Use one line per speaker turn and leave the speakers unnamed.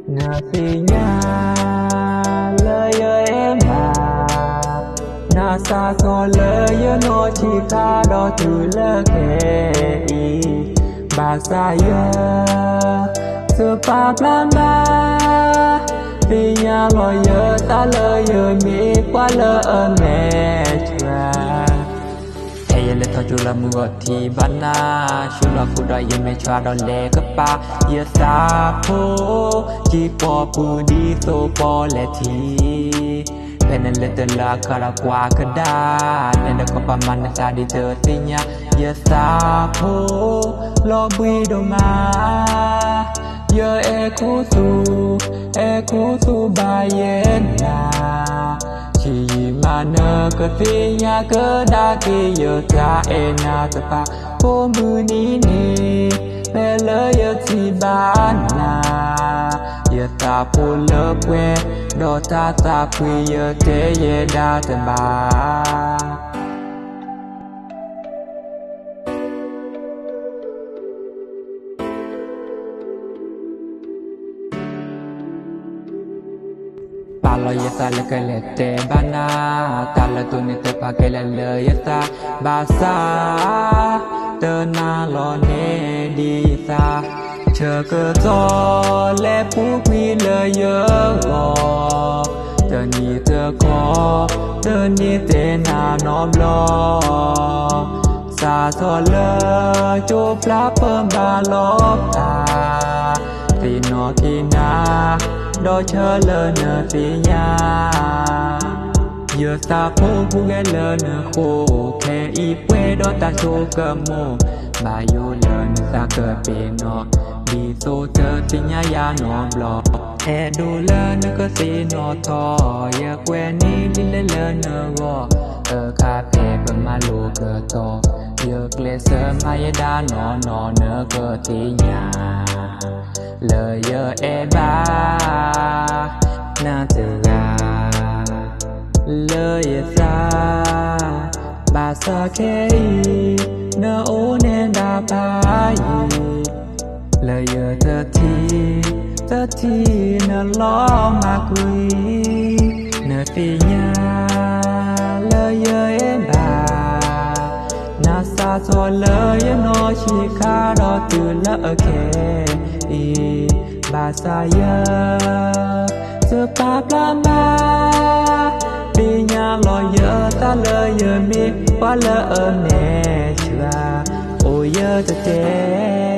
Nga si nhà lời em mà na sa so lời nó chỉ ca đó từ lơ kề bà sa ya sự pa plan ba vì nhà lo giờ ta lời mi qua lỡ mẹ cha ai le thọ chula mua thì ban na chula phụ đại yên mẹ cha đón lệ cấp ba ya sa po chỉ bỏ pu đi so po lệ thì Pena letela kara kwa kada Nenda kopa mana tadi tertinya Ya sapo Lobi doma Ya ekutu bayena Ci mana ketinya kedaki Ya ta ena tepa Pombu nini Pele ya tibana Ya tapo lepwe Do ta quy ya te ye da te ba Palo ya ta le ke le te bana ta le tu ni te pa ke le ya ta ba sa te na lo ne di sa chờ cơ gió lẽ phú quy lời nhớ gò tờ ni tờ có tờ ni tê na nóm lo xa thọ lơ chô plá pơm ba lóp ta thì nó kỳ na đó chờ lơ nơ tí nha giờ xa phố phú ghé lơ nơ khô khe y quê đó ta chô cơ mô bà yo lơ nơ xa cơ bê nó Di so te tinya ya no blo e do le ne ko si no tho ya kwe ni li le ne go ka pe pa ma lo ko to ya kle se ma ya da no ne ko tinya le ya e ba na te ga le ya sa ba sa ke ne o ne da ba yi lời giờ thơ thi nơ lo mà quý nơ tì nhà lời giờ em bà na xa cho lời nó chỉ khá đó từ lỡ kề bà xa giờ giờ bà plan ba vì nhà lo giờ ta lời giờ mi quá lỡ mẹ chưa ôi giờ ta chết